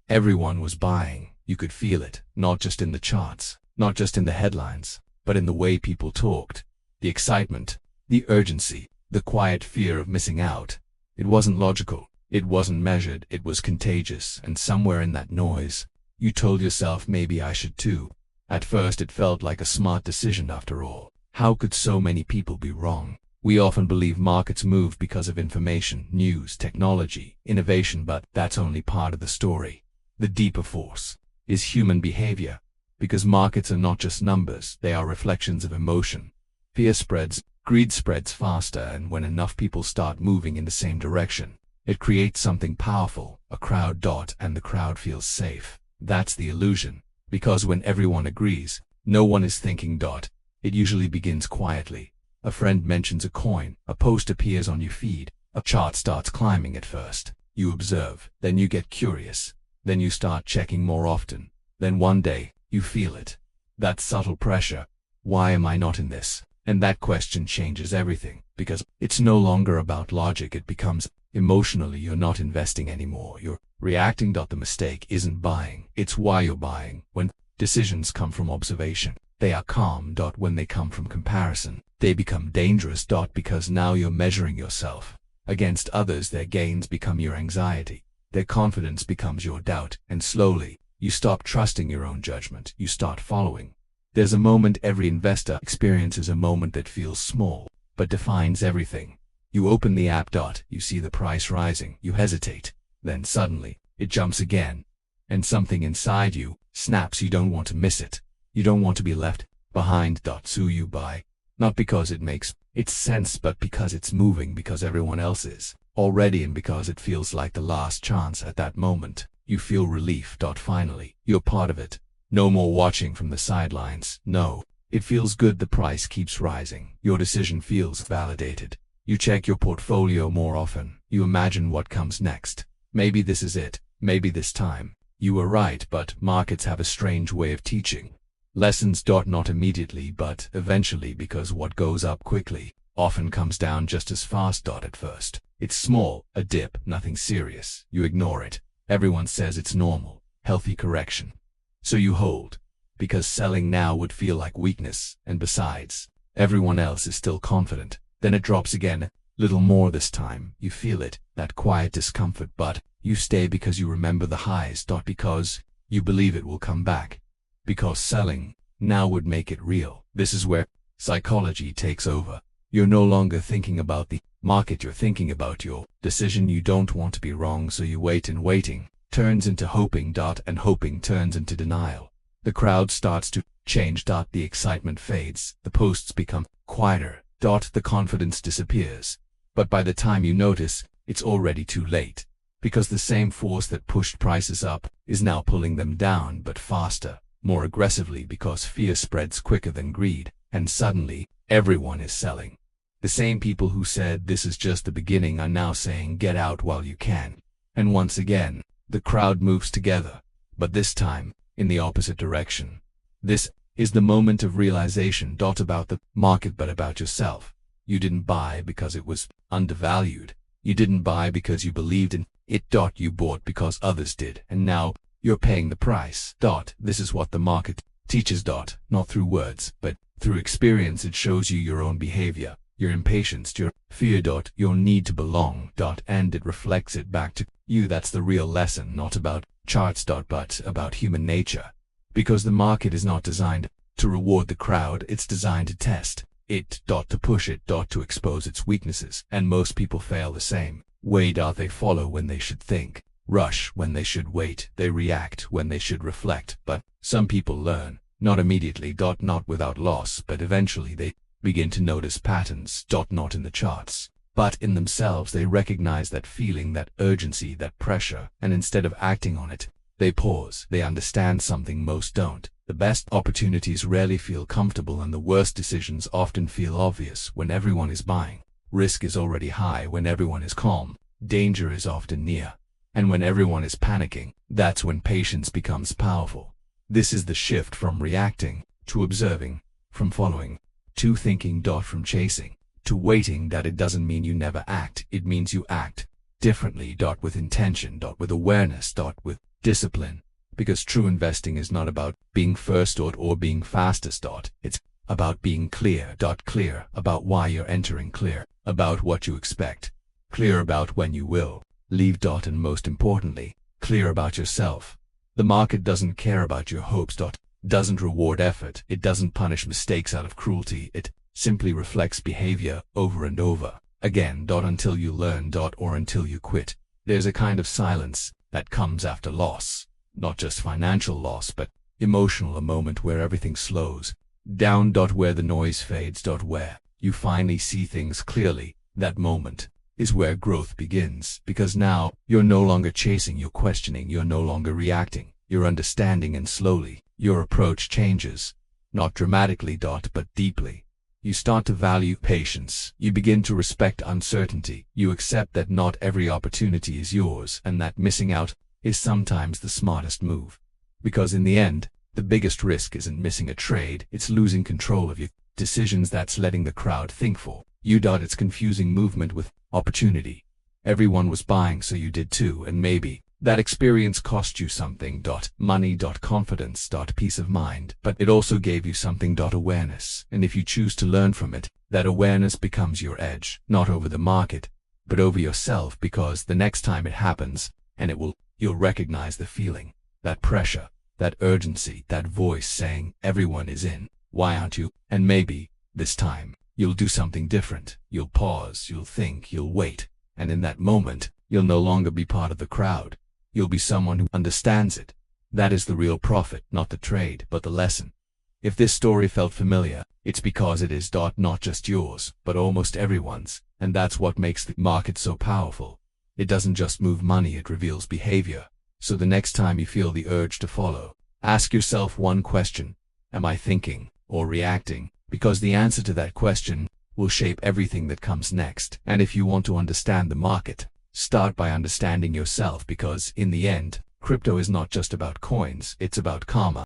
Everyone was buying. You could feel it, not just in the charts, not just in the headlines, but in the way people talked. The excitement, the urgency, the quiet fear of missing out. It wasn't logical, it wasn't measured, it was contagious, and somewhere in that noise, you told yourself maybe I should too. At first it felt like a smart decision after all. How could so many people be wrong? We often believe markets move because of information, news, technology, innovation, but that's only part of the story. The deeper force is human behavior, because markets are not just numbers, they are reflections of emotion. Fear spreads, greed spreads faster, and when enough people start moving in the same direction, it creates something powerful, a crowd. And the crowd feels safe. That's the illusion, because when everyone agrees, no one is thinking. It usually begins quietly. A friend mentions a coin, a post appears on your feed, a chart starts climbing at first. You observe, then you get curious, then you start checking more often. Then one day, you feel it. That subtle pressure. Why am I not in this? And that question changes everything, because it's no longer about logic, it becomes emotionally. You're not investing anymore, you're reacting. The mistake isn't buying, it's why you're buying. When decisions come from observation, they are calm. When they come from comparison, they become dangerous. Because now you're measuring yourself against others, their gains become your anxiety, their confidence becomes your doubt, and slowly, you stop trusting your own judgment, you start following. There's a moment every investor experiences, a moment that feels small, but defines everything. You open the app. You see the price rising, you hesitate, then suddenly, it jumps again. And something inside you snaps. You don't want to miss it. You don't want to be left behind. So you buy, not because it makes sense, but because it's moving, because everyone else is already, and because it feels like the last chance. At that moment, you feel relief. Finally, you're part of it. No more watching from the sidelines. No, it feels good. The price keeps rising. Your decision feels validated. You check your portfolio more often. You imagine what comes next. Maybe this is it. Maybe this time you were right. But markets have a strange way of teaching lessons. Not immediately, but eventually, because what goes up quickly often comes down just as fast. At first, it's small, a dip, nothing serious. You ignore it. Everyone says it's normal, healthy correction. So you hold, because selling now would feel like weakness, and besides, everyone else is still confident. Then it drops again, a little more this time. You feel it, that quiet discomfort, but you stay because you remember the highs. Because you believe it will come back. Because selling now would make it real. This is where psychology takes over. You're no longer thinking about the market, you're thinking about your decision. You don't want to be wrong, so you wait, and waiting turns into hoping. And hoping turns into denial. The crowd starts to change. The excitement fades. The posts become quieter. The confidence disappears. But by the time you notice, it's already too late. Because the same force that pushed prices up is now pulling them down, but faster, more aggressively, because fear spreads quicker than greed, and suddenly, everyone is selling. The same people who said this is just the beginning are now saying get out while you can. And once again, the crowd moves together, but this time, in the opposite direction. This is the moment of realization. About the market, but about yourself. You didn't buy because it was undervalued. You didn't buy because you believed in it. You bought because others did, and now you're paying the price. This is what the market teaches. Not through words, but through experience. It shows you your own behavior, your impatience, your fear. Your need to belong. And it reflects it back to you. That's the real lesson, not about charts. But about human nature. Because the market is not designed to reward the crowd, it's designed to test it. To push it. To expose its weaknesses. And most people fail the same way. They follow when they should think, rush when they should wait, they react when they should reflect. But some people learn, not immediately. Not without loss, but eventually they begin to notice patterns. Not in the charts, but in themselves. They recognize that feeling, that urgency, that pressure, and instead of acting on it, they pause. They understand something most don't. The best opportunities rarely feel comfortable, and the worst decisions often feel obvious when everyone is buying. Risk is already high when everyone is calm. Danger is often near. And when everyone is panicking, that's when patience becomes powerful. This is the shift from reacting to observing, from following to thinking. From chasing to waiting. It doesn't mean you never act. It means you act differently. With intention. With awareness. With discipline. Because true investing is not about being first or being fastest. It's about being clear. Clear about why you're entering, clear about what you expect, clear about when you will leave. And most importantly, clear about yourself. The market doesn't care about your hopes. Doesn't reward effort. It doesn't punish mistakes out of cruelty. It simply reflects behavior over and over again. Until you learn. Or until you quit. There's a kind of silence that comes after loss. Not just financial loss, but emotional, a moment where everything slows down. Where the noise fades. Where you finally see things clearly. That moment is where growth begins, because now you're no longer chasing, you're questioning, you're no longer reacting, you're understanding, and slowly your approach changes. Not dramatically, but deeply. You start to value patience. You begin to respect uncertainty. You accept that not every opportunity is yours, and that missing out is sometimes the smartest move. Because in the end, the biggest risk isn't missing a trade, it's losing control of your decisions. That's letting the crowd think for you. It's confusing movement with opportunity. Everyone was buying, so you did too, and maybe that experience cost you something. Money. Confidence. Peace of mind. But it also gave you something. Awareness. And if you choose to learn from it, that awareness becomes your edge, not over the market, but over yourself. Because the next time it happens, and it will, you'll recognize the feeling, that pressure, that urgency, that voice saying, everyone is in, why aren't you? And maybe, this time, you'll do something different. You'll pause, you'll think, you'll wait. And in that moment, you'll no longer be part of the crowd. You'll be someone who understands it. That is the real profit, not the trade, but the lesson. If this story felt familiar, it's because it is. Not just yours, but almost everyone's. And that's what makes the market so powerful. It doesn't just move money, it reveals behavior. So the next time you feel the urge to follow, ask yourself one question: am I thinking or reacting? Because the answer to that question will shape everything that comes next. And if you want to understand the market, start by understanding yourself, because in the end, crypto is not just about coins, it's about karma.